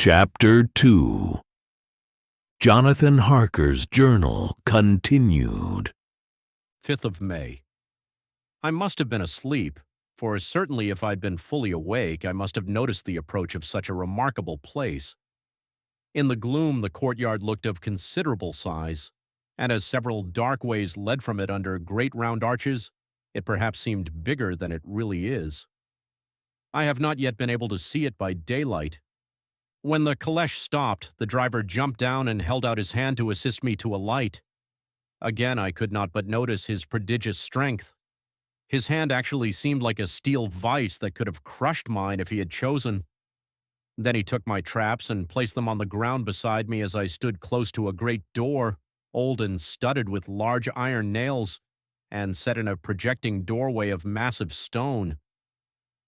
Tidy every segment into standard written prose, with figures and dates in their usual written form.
Chapter 2. Jonathan Harker's Journal Continued. 5th of May. I must have been asleep, for certainly if I'd been fully awake, I must have noticed the approach of such a remarkable place. In the gloom, the courtyard looked of considerable size, and as several dark ways led from it under great round arches, it perhaps seemed bigger than it really is. I have not yet been able to see it by daylight. When the caleche stopped, the driver jumped down and held out his hand to assist me to alight. Again, I could not but notice his prodigious strength. His hand actually seemed like a steel vice that could have crushed mine if he had chosen. Then he took my traps and placed them on the ground beside me as I stood close to a great door, old and studded with large iron nails, and set in a projecting doorway of massive stone.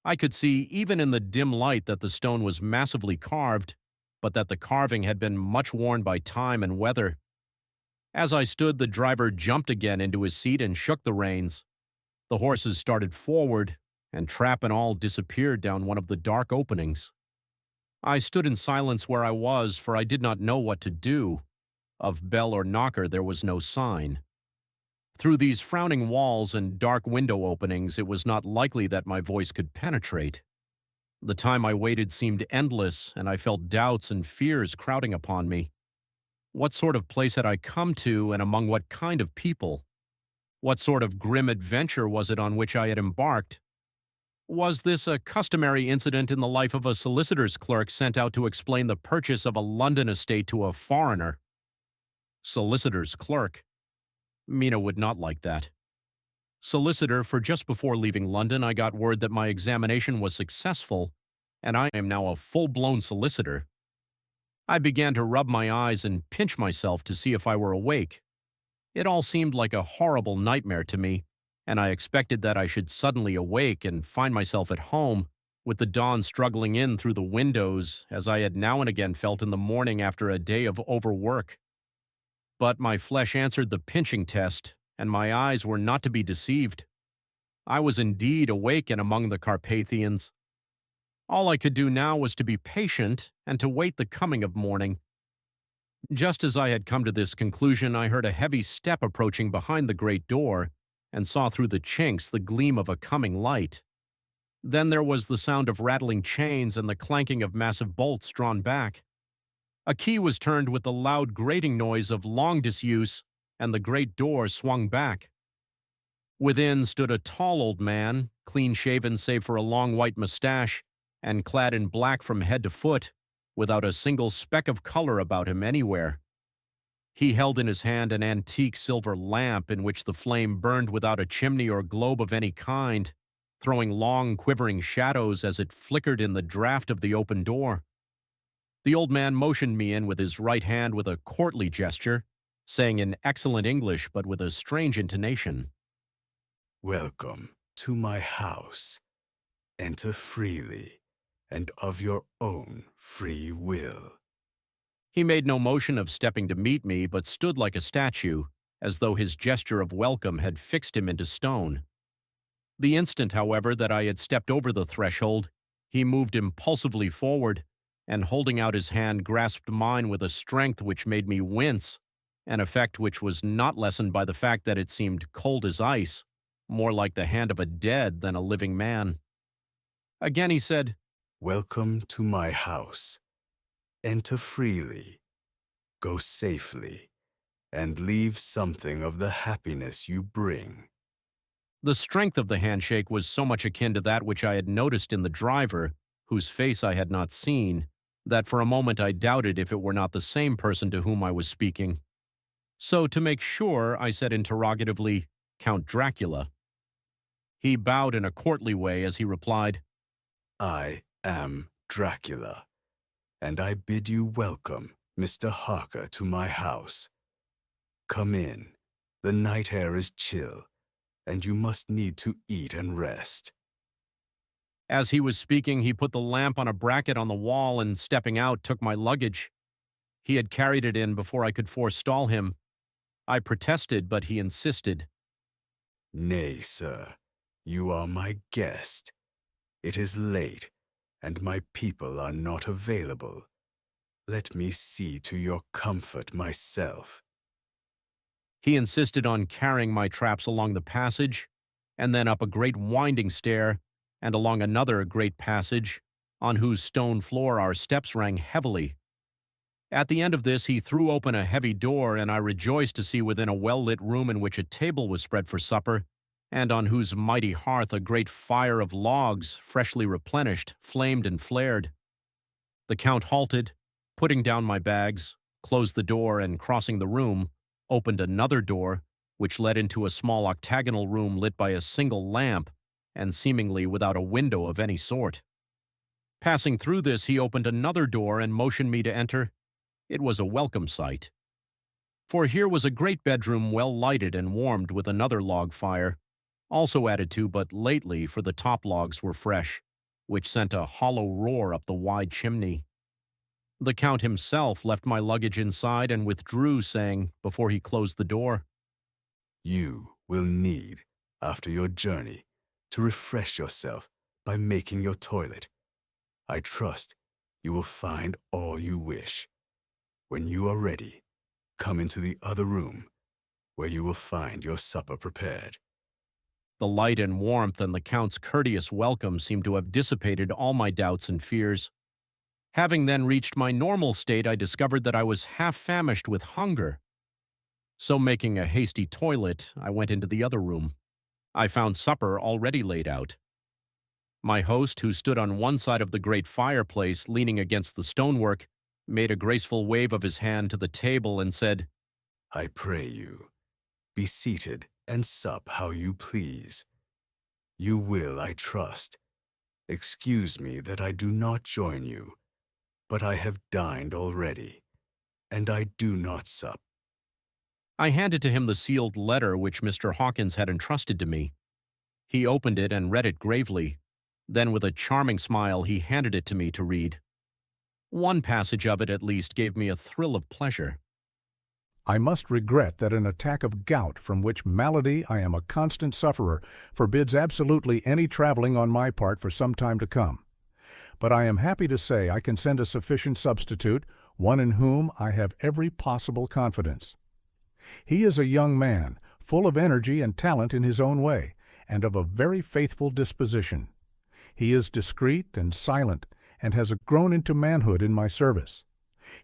I could see, even in the dim light, that the stone was massively carved, but that the carving had been much worn by time and weather. As I stood, the driver jumped again into his seat and shook the reins. The horses started forward, and trap and all disappeared down one of the dark openings. I stood in silence where I was, for I did not know what to do. Of bell or knocker there was no sign. Through these frowning walls and dark window openings, it was not likely that my voice could penetrate. The time I waited seemed endless, and I felt doubts and fears crowding upon me. What sort of place had I come to, and among what kind of people? What sort of grim adventure was it on which I had embarked? Was this a customary incident in the life of a solicitor's clerk sent out to explain the purchase of a London estate to a foreigner? Solicitor's clerk. Mina would not like that. Solicitor, for just before leaving London, I got word that my examination was successful, and I am now a full-blown solicitor. I began to rub my eyes and pinch myself to see if I were awake. It all seemed like a horrible nightmare to me, and I expected that I should suddenly awake and find myself at home, with the dawn struggling in through the windows, as I had now and again felt in the morning after a day of overwork. But my flesh answered the pinching test, and my eyes were not to be deceived. I was indeed awake and among the Carpathians. All I could do now was to be patient and to wait the coming of morning. Just as I had come to this conclusion, I heard a heavy step approaching behind the great door, and saw through the chinks the gleam of a coming light. Then there was the sound of rattling chains and the clanking of massive bolts drawn back. A key was turned with the loud grating noise of long disuse, and the great door swung back. Within stood a tall old man, clean-shaven save for a long white mustache, and clad in black from head to foot, without a single speck of color about him anywhere. He held in his hand an antique silver lamp in which the flame burned without a chimney or globe of any kind, throwing long, quivering shadows as it flickered in the draught of the open door. The old man motioned me in with his right hand with a courtly gesture, saying in excellent English but with a strange intonation, "Welcome to my house. Enter freely, and of your own free will." He made no motion of stepping to meet me, but stood like a statue, as though his gesture of welcome had fixed him into stone. The instant, however, that I had stepped over the threshold, he moved impulsively forward, and holding out his hand grasped mine with a strength which made me wince, an effect which was not lessened by the fact that it seemed cold as ice, more like the hand of a dead than a living man. Again he said, "Welcome to my house. Enter freely, go safely, and leave something of the happiness you bring." The strength of the handshake was so much akin to that which I had noticed in the driver, whose face I had not seen, that for a moment I doubted if it were not the same person to whom I was speaking. So, to make sure, I said interrogatively, "Count Dracula." He bowed in a courtly way as he replied, "I am Dracula, and I bid you welcome, Mr. Harker, to my house. Come in. The night air is chill, and you must need to eat and rest." As he was speaking, he put the lamp on a bracket on the wall and, stepping out, took my luggage. He had carried it in before I could forestall him. I protested, but he insisted. "Nay, sir, you are my guest. It is late, and my people are not available. Let me see to your comfort myself. He insisted on carrying my traps along the passage, and then up a great winding stair, and along another great passage, on whose stone floor our steps rang heavily. At the end of this, he threw open a heavy door, and I rejoiced to see within a well-lit room in which a table was spread for supper, and on whose mighty hearth a great fire of logs, freshly replenished, flamed and flared. The Count halted, putting down my bags, closed the door, and crossing the room, opened another door, which led into a small octagonal room lit by a single lamp, and seemingly without a window of any sort. Passing through this, he opened another door and motioned me to enter. It was a welcome sight. For here was a great bedroom well lighted and warmed with another log fire, also added to but lately, for the top logs were fresh, which sent a hollow roar up the wide chimney. The Count himself left my luggage inside and withdrew, saying, before he closed the door, You will need, after your journey, to refresh yourself by making your toilet. I trust you will find all you wish. When you are ready, come into the other room, where you will find your supper prepared. The light and warmth and the Count's courteous welcome seemed to have dissipated all my doubts and fears. Having then reached my normal state, I discovered that I was half famished with hunger. So making a hasty toilet, I went into the other room. I found supper already laid out. My host, who stood on one side of the great fireplace, leaning against the stonework, made a graceful wave of his hand to the table and said, I pray you, be seated and sup how you please. You will, I trust. Excuse me that I do not join you, but I have dined already, and I do not sup. I handed to him the sealed letter which Mr. Hawkins had entrusted to me. He opened it and read it gravely. Then with a charming smile he handed it to me to read. One passage of it at least gave me a thrill of pleasure. I must regret that an attack of gout, from which malady I am a constant sufferer, forbids absolutely any traveling on my part for some time to come. But I am happy to say I can send a sufficient substitute, one in whom I have every possible confidence. He is a young man, full of energy and talent in his own way, and of a very faithful disposition. He is discreet and silent, and has grown into manhood in my service.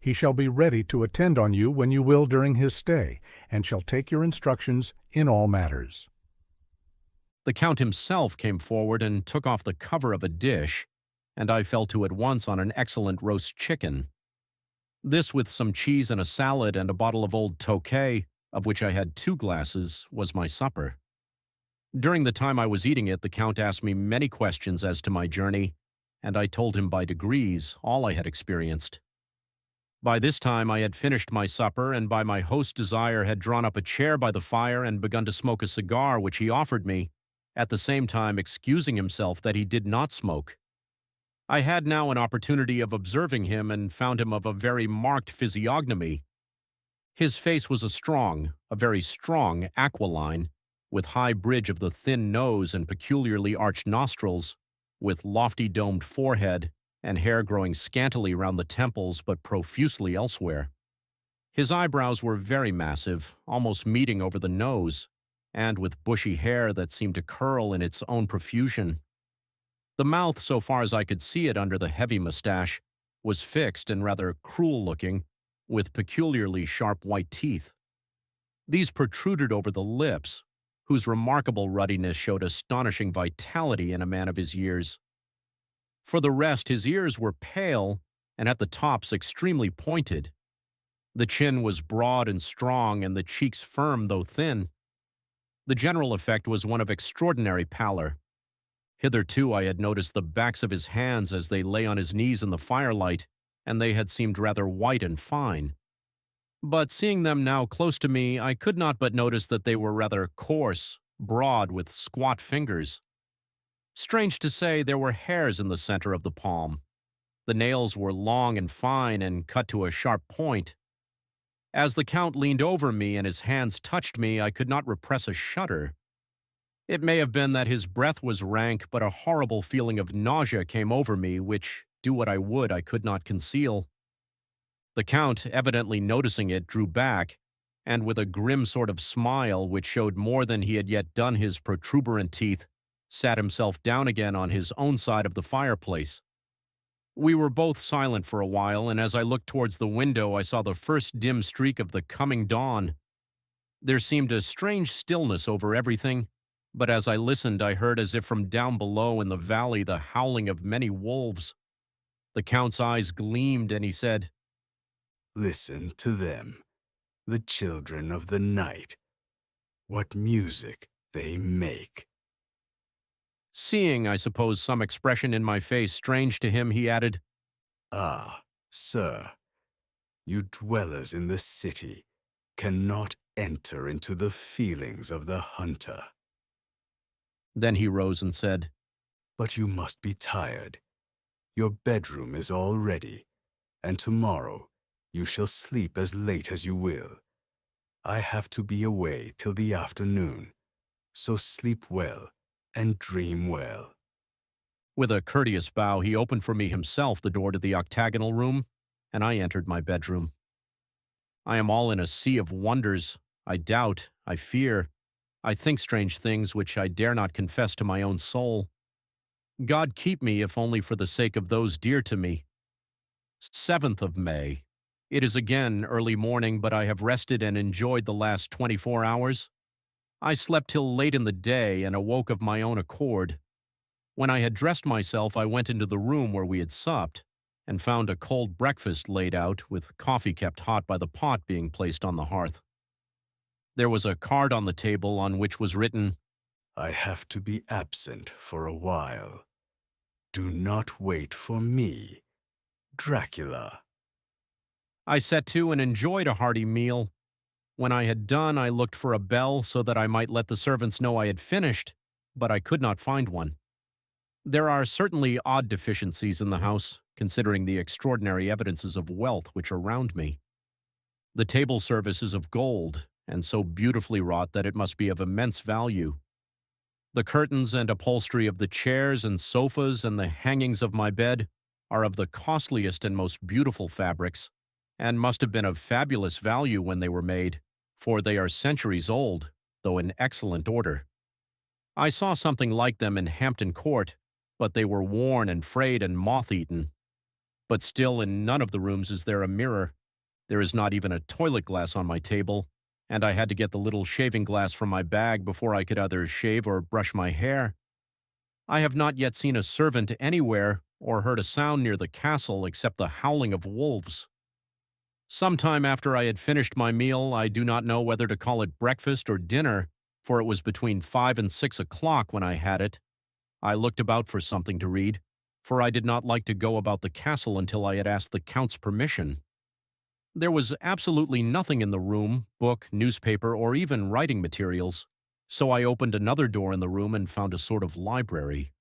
He shall be ready to attend on you when you will during his stay, and shall take your instructions in all matters. The Count himself came forward and took off the cover of a dish, and I fell to at once on an excellent roast chicken. This, with some cheese and a salad and a bottle of old Tokay, of which I had 2 glasses, was my supper. During the time I was eating it, the Count asked me many questions as to my journey, and I told him by degrees all I had experienced. By this time I had finished my supper, and by my host's desire had drawn up a chair by the fire and begun to smoke a cigar which he offered me, at the same time excusing himself that he did not smoke. I had now an opportunity of observing him and found him of a very marked physiognomy. His face was a very strong aquiline, with high bridge of the thin nose and peculiarly arched nostrils, with lofty domed forehead, and hair growing scantily round the temples but profusely elsewhere. His eyebrows were very massive, almost meeting over the nose, and with bushy hair that seemed to curl in its own profusion. The mouth, so far as I could see it under the heavy mustache, was fixed and rather cruel-looking, with peculiarly sharp white teeth. These protruded over the lips, whose remarkable ruddiness showed astonishing vitality in a man of his years. For the rest, his ears were pale, and at the tops extremely pointed. The chin was broad and strong, and the cheeks firm though thin. The general effect was one of extraordinary pallor. Hitherto I had noticed the backs of his hands as they lay on his knees in the firelight, and they had seemed rather white and fine. But seeing them now close to me, I could not but notice that they were rather coarse, broad, with squat fingers. Strange to say, there were hairs in the center of the palm. The nails were long and fine and cut to a sharp point. As the Count leaned over me and his hands touched me, I could not repress a shudder. It may have been that his breath was rank, but a horrible feeling of nausea came over me, which, do what I would, I could not conceal. The Count, evidently noticing it, drew back, and with a grim sort of smile which showed more than he had yet done his protuberant teeth, sat himself down again on his own side of the fireplace. We were both silent for a while, and as I looked towards the window I saw the first dim streak of the coming dawn. There seemed a strange stillness over everything, but as I listened I heard as if from down below in the valley the howling of many wolves. The Count's eyes gleamed, and he said, Listen to them, the children of the night. What music they make. Seeing, I suppose, some expression in my face strange to him, he added, Ah, sir, you dwellers in the city cannot enter into the feelings of the hunter. Then he rose and said, But you must be tired. Your bedroom is all ready, and tomorrow you shall sleep as late as you will. I have to be away till the afternoon, so sleep well and dream well. With a courteous bow, he opened for me himself the door to the octagonal room, and I entered my bedroom. I am all in a sea of wonders. I doubt, I fear, I think strange things which I dare not confess to my own soul. God keep me, if only for the sake of those dear to me. 7th of May. It is again early morning, but I have rested and enjoyed the last 24 hours. I slept till late in the day and awoke of my own accord. When I had dressed myself, I went into the room where we had supped, and found a cold breakfast laid out, with coffee kept hot by the pot being placed on the hearth. There was a card on the table on which was written, I have to be absent for a while. Do not wait for me, Dracula. I set to and enjoyed a hearty meal. When I had done, I looked for a bell so that I might let the servants know I had finished, but I could not find one. There are certainly odd deficiencies in the house, considering the extraordinary evidences of wealth which are round me. The table service is of gold, and so beautifully wrought that it must be of immense value. The curtains and upholstery of the chairs and sofas and the hangings of my bed are of the costliest and most beautiful fabrics, and must have been of fabulous value when they were made, for they are centuries old, though in excellent order. I saw something like them in Hampton Court, but they were worn and frayed and moth-eaten. But still in none of the rooms is there a mirror. There is not even a toilet glass on my table, and I had to get the little shaving glass from my bag before I could either shave or brush my hair. I have not yet seen a servant anywhere or heard a sound near the castle except the howling of wolves. Some time after I had finished my meal, I do not know whether to call it breakfast or dinner, for it was between 5 and 6 o'clock when I had it. I looked about for something to read, for I did not like to go about the castle until I had asked the Count's permission. There was absolutely nothing in the room, book, newspaper, or even writing materials, so I opened another door in the room and found a sort of library.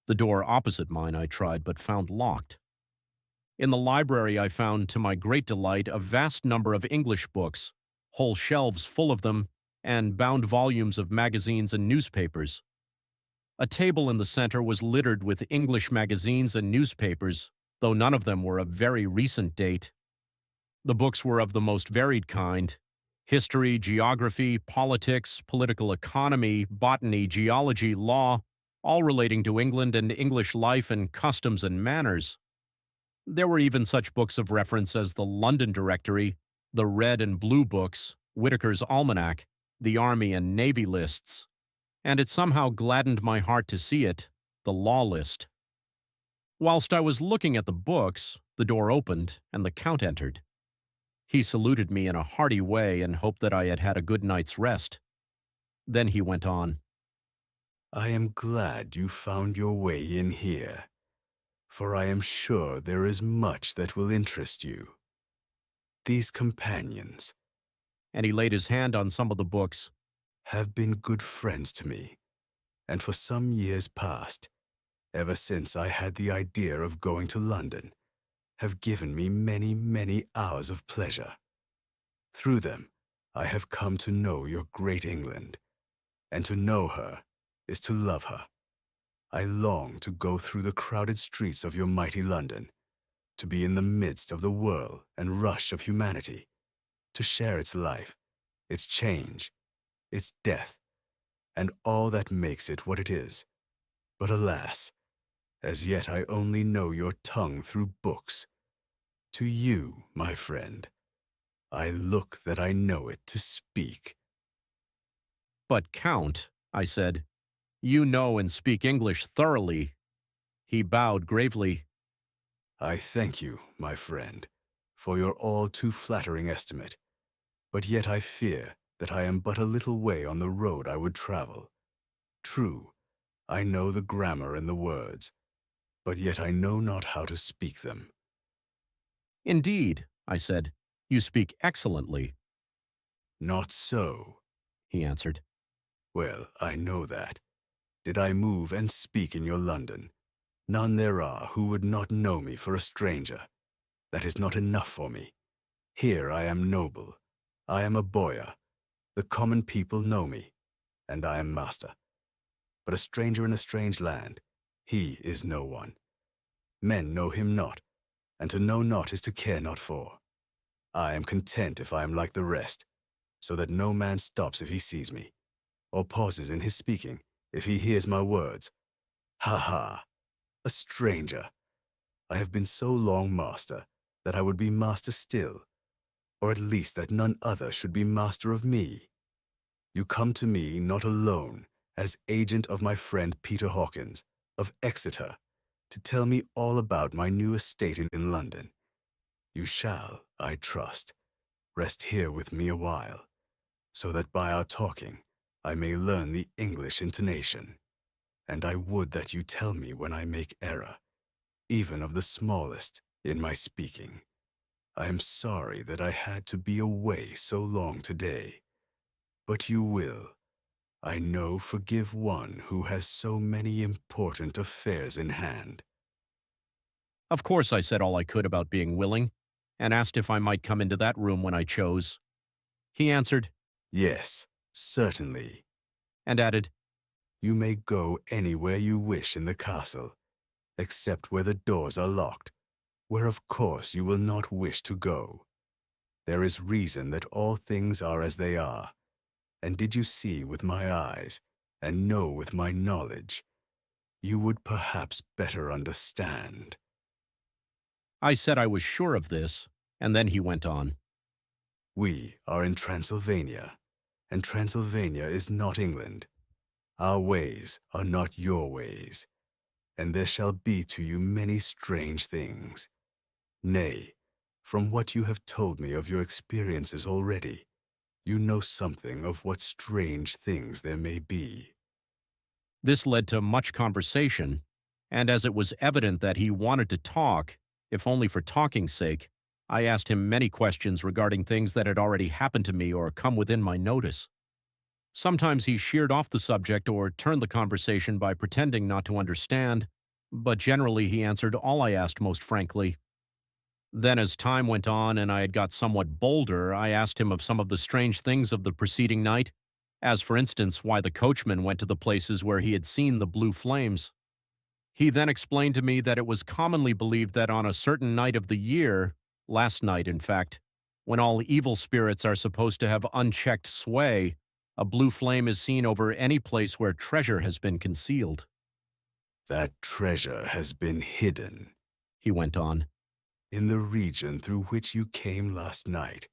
The door opposite mine I tried, but found locked. In the library I found, to my great delight, a vast number of English books, whole shelves full of them, and bound volumes of magazines and newspapers. A table in the center was littered with English magazines and newspapers, though none of them were of very recent date. The books were of the most varied kind: history, geography, politics, political economy, botany, geology, law, all relating to England and English life and customs and manners. There were even such books of reference as the London Directory, the Red and Blue Books, Whitaker's Almanac, the Army and Navy lists, and it somehow gladdened my heart to see it, the Law List. Whilst I was looking at the books, the door opened and the Count entered. He saluted me in a hearty way and hoped that I had had a good night's rest. Then he went on. I am glad you found your way in here, for I am sure there is much that will interest you. These companions, And he laid his hand on some of the books, have been good friends to me, and for some years past, ever since I had the idea of going to London, have given me many, many hours of pleasure. Through them, I have come to know your great England, and to know her is to love her. I long to go through the crowded streets of your mighty London, to be in the midst of the whirl and rush of humanity, to share its life, its change, its death, and all that makes it what it is. But alas, as yet I only know your tongue through books. To you, my friend, I look that I know it to speak. But Count, I said, you know and speak English thoroughly. He bowed gravely. I thank you, my friend, for your all too flattering estimate, but yet I fear that I am but a little way on the road I would travel. True, I know the grammar and the words, but yet I know not how to speak them. Indeed, I said, you speak excellently. Not so, He answered. well, I know that. Did I move and speak in your London, none there are who would not know me for a stranger. That is not enough for me. Here I am noble. I am a boyar. The common people know me, and I am master. But a stranger in a strange land, he is no one. Men know him not, and to know not is to care not for. I am content if I am like the rest, so that no man stops if he sees me, or pauses in his speaking if he hears my words. Ha ha! A stranger! I have been so long master that I would be master still, or at least that none other should be master of me. You come to me not alone as agent of my friend Peter Hawkins, of Exeter, to tell me all about my new estate in London. You shall, I trust, rest here with me a while, so that by our talking I may learn the English intonation, and I would that you tell me when I make error, even of the smallest, in my speaking. I am sorry that I had to be away so long today, but you will, I know, forgive one who has so many important affairs in hand. Of course, I said all I could about being willing, and asked if I might come into that room when I chose. He answered, Yes, certainly. and added, You may go anywhere you wish in the castle, except where the doors are locked, where of course you will not wish to go. There is reason that all things are as they are, and did you see with my eyes, and know with my knowledge, you would perhaps better understand. I said I was sure of this, and then he went on. We are in Transylvania, and Transylvania is not England. Our ways are not your ways, and there shall be to you many strange things. Nay, from what you have told me of your experiences already, you know something of what strange things there may be. This led to much conversation, and as it was evident that he wanted to talk, if only for talking's sake, I asked him many questions regarding things that had already happened to me or come within my notice. Sometimes he sheered off the subject or turned the conversation by pretending not to understand, but generally he answered all I asked most frankly. Then as time went on and I had got somewhat bolder, I asked him of some of the strange things of the preceding night, as for instance why the coachman went to the places where he had seen the blue flames. He then explained to me that it was commonly believed that on a certain night of the year, last night in fact, when all evil spirits are supposed to have unchecked sway, a blue flame is seen over any place where treasure has been concealed. That treasure has been hidden, He went on. in the region through which you came last night.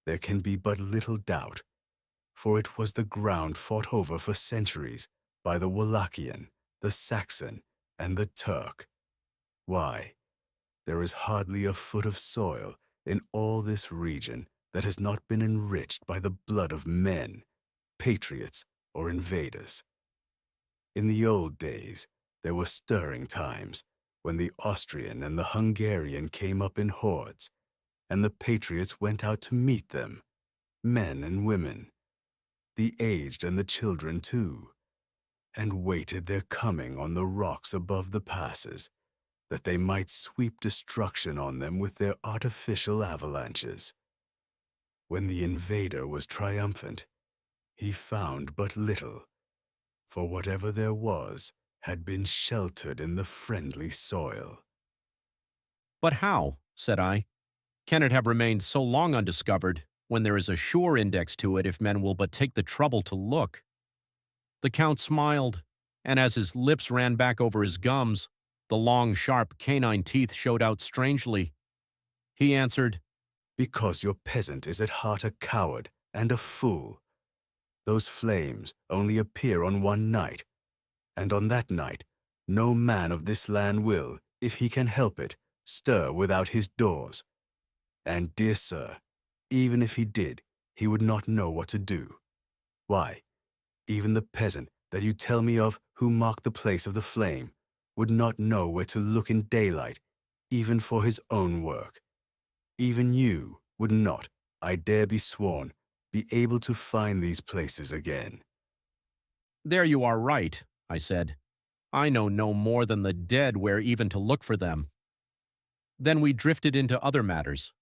There can be but little doubt, for it was the ground fought over for centuries by the Wallachian, the Saxon, and the Turk. Why, there is hardly a foot of soil in all this region that has not been enriched by the blood of men, patriots, or invaders. In the old days, there were stirring times when the Austrian and the Hungarian came up in hordes, and the patriots went out to meet them, men and women, the aged and the children too, and waited their coming on the rocks above the passes, that they might sweep destruction on them with their artificial avalanches. When the invader was triumphant, he found but little, for whatever there was had been sheltered in the friendly soil. "But how," said I, "can it have remained so long undiscovered when there is a sure index to it if men will but take the trouble to look?" The Count smiled, and as his lips ran back over his gums, the long, sharp canine teeth showed out strangely. He answered, Because your peasant is at heart a coward and a fool. Those flames only appear on one night, and on that night no man of this land will, if he can help it, stir without his doors. And, dear sir, even if he did, he would not know what to do. Why, even the peasant that you tell me of who marked the place of the flame would not know where to look in daylight, even for his own work. Even you would not, I dare be sworn, be able to find these places again. "There you are right," I said. "I know no more than the dead where even to look for them." Then we drifted into other matters.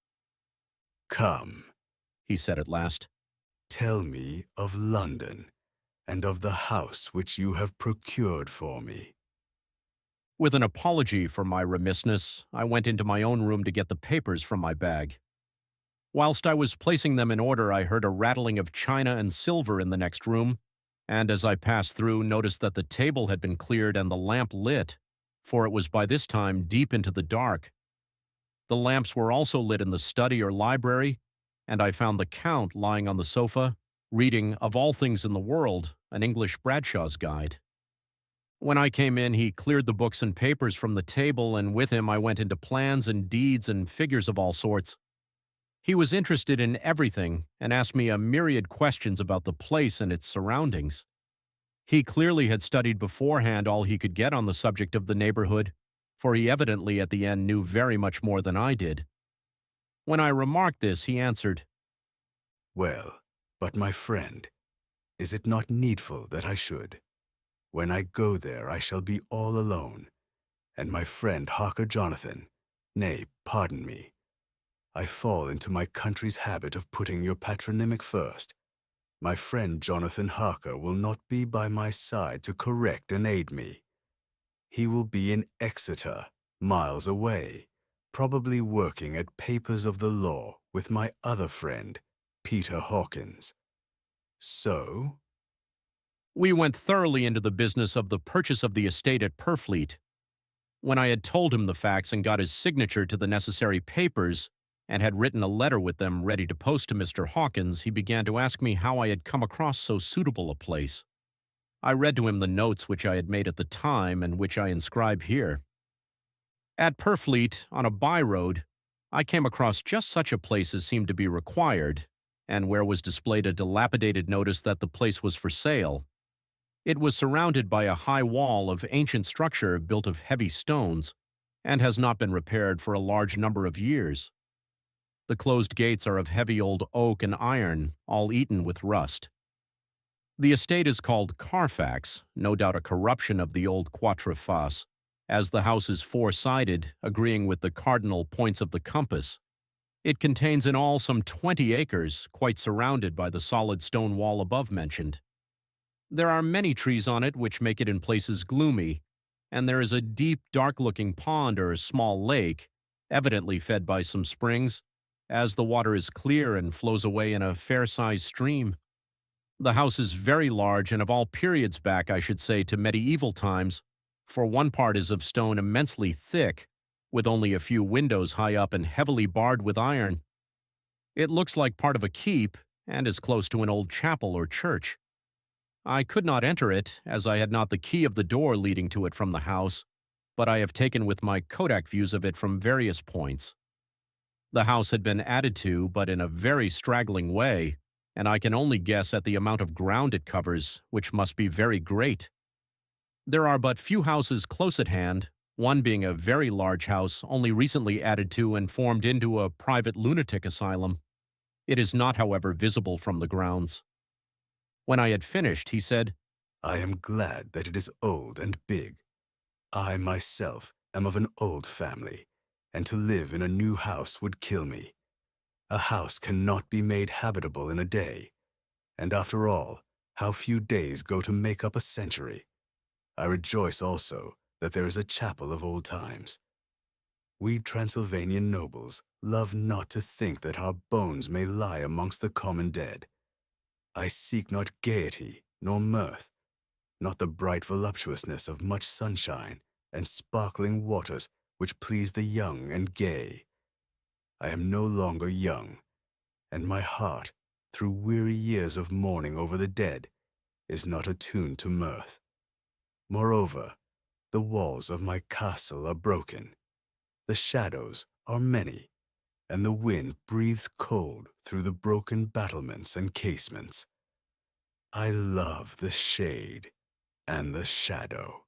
Come, He said at last. tell me of London, and of the house which you have procured for me. With an apology for my remissness, I went into my own room to get the papers from my bag. Whilst I was placing them in order, I heard a rattling of china and silver in the next room, and as I passed through, noticed that the table had been cleared and the lamp lit, for it was by this time deep into the dark. The lamps were also lit in the study or library, and I found the Count lying on the sofa, reading, of all things in the world, an English Bradshaw's Guide. When I came in, he cleared the books and papers from the table, and with him I went into plans and deeds and figures of all sorts. He was interested in everything and asked me a myriad questions about the place and its surroundings. He clearly had studied beforehand all he could get on the subject of the neighborhood, for he evidently at the end knew very much more than I did. When I remarked this, he answered, Well, but my friend, is it not needful that I should? When I go there, I shall be all alone, and my friend Harker Jonathan, nay, pardon me, I fall into my country's habit of putting your patronymic first. My friend Jonathan Harker will not be by my side to correct and aid me. He will be in Exeter, miles away, probably working at papers of the law with my other friend, Peter Hawkins. So? We went thoroughly into the business of the purchase of the estate at Purfleet. When I had told him the facts and got his signature to the necessary papers, and had written a letter with them ready to post to Mr. Hawkins, he began to ask me how I had come across so suitable a place. I read to him the notes which I had made at the time and which I inscribe here. At Purfleet, on a by-road, I came across just such a place as seemed to be required, and where was displayed a dilapidated notice that the place was for sale. It was surrounded by a high wall of ancient structure built of heavy stones, and has not been repaired for a large number of years. The closed gates are of heavy old oak and iron, all eaten with rust. The estate is called Carfax, no doubt a corruption of the old Quatre Faces, as the house is four-sided, agreeing with the cardinal points of the compass. It contains in all some 20 acres, quite surrounded by the solid stone wall above mentioned. There are many trees on it which make it in places gloomy, and there is a deep, dark-looking pond or a small lake, evidently fed by some springs, as the water is clear and flows away in a fair-sized stream. The house is very large and of all periods back, I should say, to medieval times, for one part is of stone immensely thick, with only a few windows high up and heavily barred with iron. It looks like part of a keep, and is close to an old chapel or church. I could not enter it, as I had not the key of the door leading to it from the house, but I have taken with my Kodak views of it from various points. The house had been added to, but in a very straggling way, and I can only guess at the amount of ground it covers, which must be very great. There are but few houses close at hand, one being a very large house only recently added to and formed into a private lunatic asylum. It is not, however, visible from the grounds. When I had finished, he said, I am glad that it is old and big. I myself am of an old family, and to live in a new house would kill me. A house cannot be made habitable in a day, and after all, how few days go to make up a century. I rejoice also that there is a chapel of old times. We Transylvanian nobles love not to think that our bones may lie amongst the common dead. I seek not gaiety nor mirth, not the bright voluptuousness of much sunshine and sparkling waters which please the young and gay. I am no longer young, and my heart, through weary years of mourning over the dead, is not attuned to mirth. Moreover, the walls of my castle are broken, the shadows are many, and the wind breathes cold through the broken battlements and casements. I love the shade and the shadow,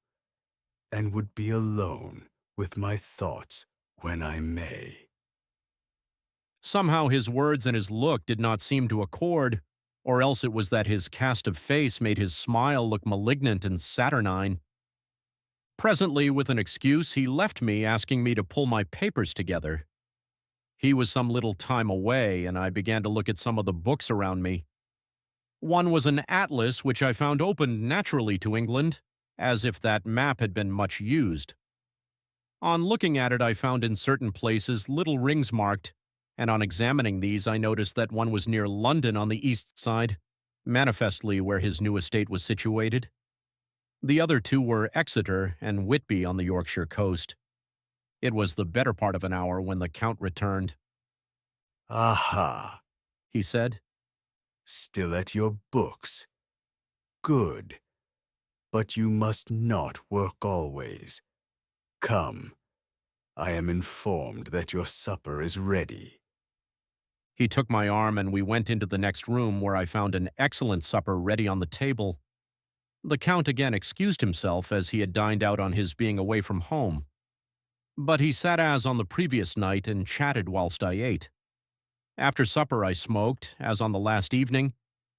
and would be alone with my thoughts when I may. Somehow his words and his look did not seem to accord, or else it was that his cast of face made his smile look malignant and saturnine. Presently, with an excuse, he left me, asking me to pull my papers together. He was some little time away, and I began to look at some of the books around me. One was an atlas which I found opened naturally to England, as if that map had been much used. On looking at it, I found in certain places little rings marked, and on examining these I noticed that one was near London on the east side, manifestly where his new estate was situated. The other two were Exeter and Whitby on the Yorkshire coast. It was the better part of an hour when the Count returned. Aha, He said, still at your books. Good. But you must not work always. Come, I am informed that your supper is ready. He took my arm and we went into the next room, where I found an excellent supper ready on the table. The Count again excused himself, as he had dined out on his being away from home. But he sat as on the previous night and chatted whilst I ate. After supper I smoked, as on the last evening,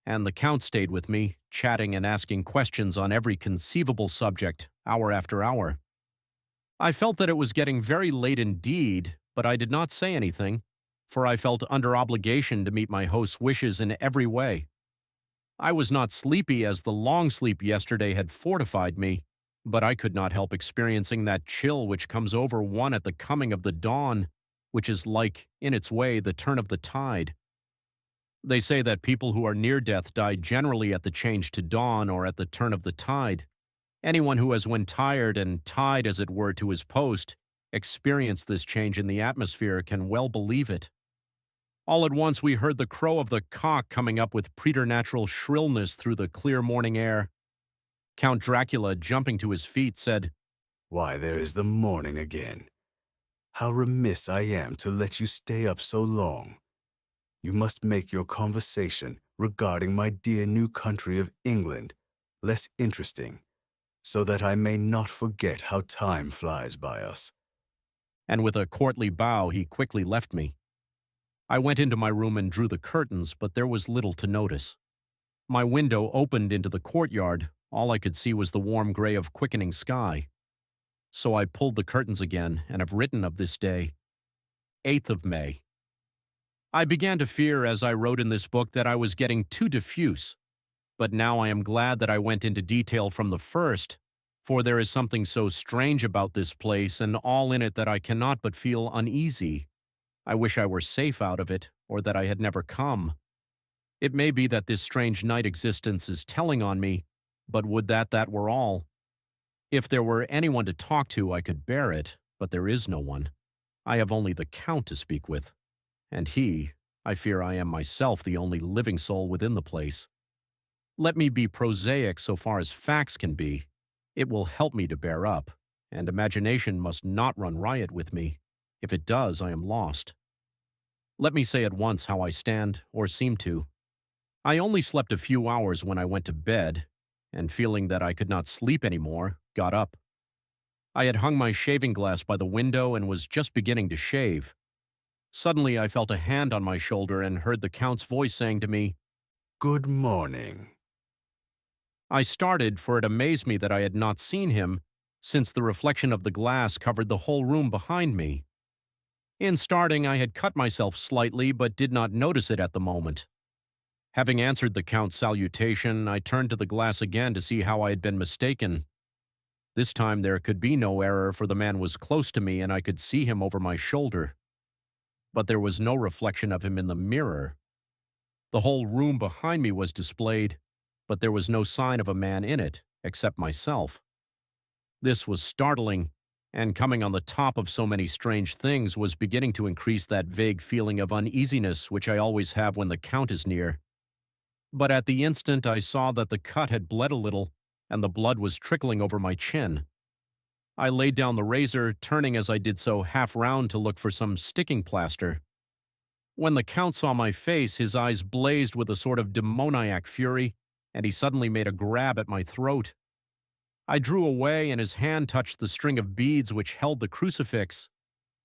and the Count stayed with me, chatting and asking questions on every conceivable subject, hour after hour. I felt that it was getting very late indeed, but I did not say anything, for I felt under obligation to meet my host's wishes in every way. I was not sleepy, as the long sleep yesterday had fortified me, but I could not help experiencing that chill which comes over one at the coming of the dawn, which is like, in its way, the turn of the tide. They say that people who are near death die generally at the change to dawn or at the turn of the tide. Anyone who has, when tired and tied as it were to his post, experienced this change in the atmosphere can well believe it. All at once we heard the crow of the cock coming up with preternatural shrillness through the clear morning air. Count Dracula, jumping to his feet, said, Why, there is the morning again. How remiss I am to let you stay up so long. You must make your conversation regarding my dear new country of England less interesting, so that I may not forget how time flies by us. And with a courtly bow he quickly left me. I went into my room and drew the curtains, but there was little to notice. My window opened into the courtyard. All I could see was the warm gray of quickening sky. So I pulled the curtains again and have written of this day, 8th of May. I began to fear, as I wrote in this book, that I was getting too diffuse, but now I am glad that I went into detail from the first, for there is something so strange about this place and all in it that I cannot but feel uneasy. I wish I were safe out of it, or that I had never come. It may be that this strange night existence is telling on me, but would that were all. If there were anyone to talk to, I could bear it, but there is no one. I have only the Count to speak with, and I fear I am myself the only living soul within the place. Let me be prosaic so far as facts can be. It will help me to bear up, and imagination must not run riot with me. If it does, I am lost. Let me say at once how I stand, or seem to. I only slept a few hours when I went to bed, and feeling that I could not sleep any more, got up. I had hung my shaving glass by the window and was just beginning to shave. Suddenly I felt a hand on my shoulder and heard the Count's voice saying to me, Good morning. I started, for it amazed me that I had not seen him, since the reflection of the glass covered the whole room behind me. In starting, I had cut myself slightly, but did not notice it at the moment. Having answered the Count's salutation, I turned to the glass again to see how I had been mistaken. This time there could be no error, for the man was close to me and I could see him over my shoulder. But there was no reflection of him in the mirror. The whole room behind me was displayed, but there was no sign of a man in it, except myself. This was startling, and coming on the top of so many strange things was beginning to increase that vague feeling of uneasiness which I always have when the Count is near. But at the instant I saw that the cut had bled a little, and the blood was trickling over my chin. I laid down the razor, turning as I did so half round to look for some sticking plaster. When the Count saw my face, his eyes blazed with a sort of demoniac fury, and he suddenly made a grab at my throat. I drew away, and his hand touched the string of beads which held the crucifix.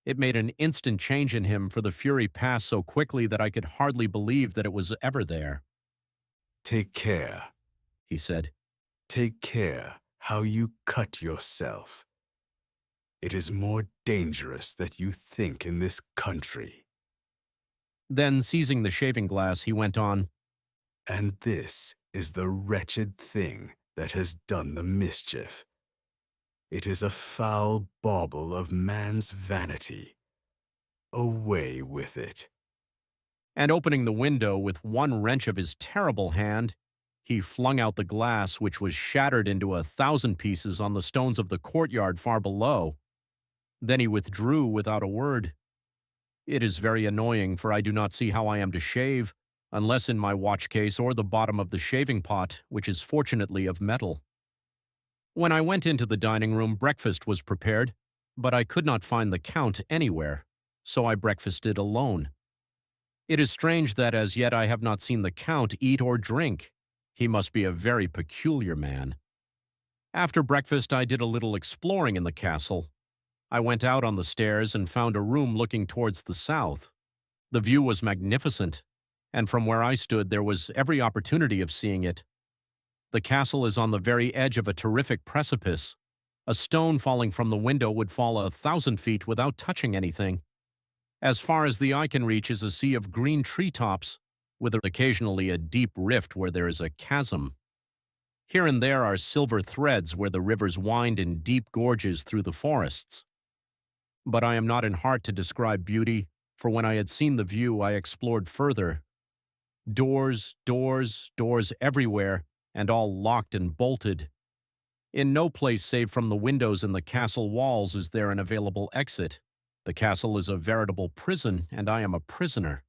It made an instant change in him, for the fury passed so quickly that I could hardly believe that it was ever there. "Take care," he said. "Take care how you cut yourself. It is more dangerous than you think in this country." Then, seizing the shaving glass, he went on, "And this is the wretched thing that has done the mischief. It is a foul bauble of man's vanity. Away with it." And opening the window with one wrench of his terrible hand, he flung out the glass, which was shattered into 1,000 pieces on the stones of the courtyard far below. Then he withdrew without a word. It is very annoying, for I do not see how I am to shave, unless in my watch case or the bottom of the shaving pot, which is fortunately of metal. When I went into the dining room, breakfast was prepared, but I could not find the Count anywhere, so I breakfasted alone. It is strange that as yet I have not seen the Count eat or drink. He must be a very peculiar man. After breakfast, I did a little exploring in the castle. I went out on the stairs and found a room looking towards the south. The view was magnificent, and from where I stood there was every opportunity of seeing it. The castle is on the very edge of a terrific precipice. A stone falling from the window would fall 1,000 feet without touching anything. As far as the eye can reach is a sea of green treetops, with occasionally a deep rift where there is a chasm. Here and there are silver threads where the rivers wind in deep gorges through the forests. But I am not in heart to describe beauty, for when I had seen the view, I explored further. Doors, doors, doors everywhere, and all locked and bolted. In no place save from the windows in the castle walls is there an available exit. The castle is a veritable prison, and I am a prisoner.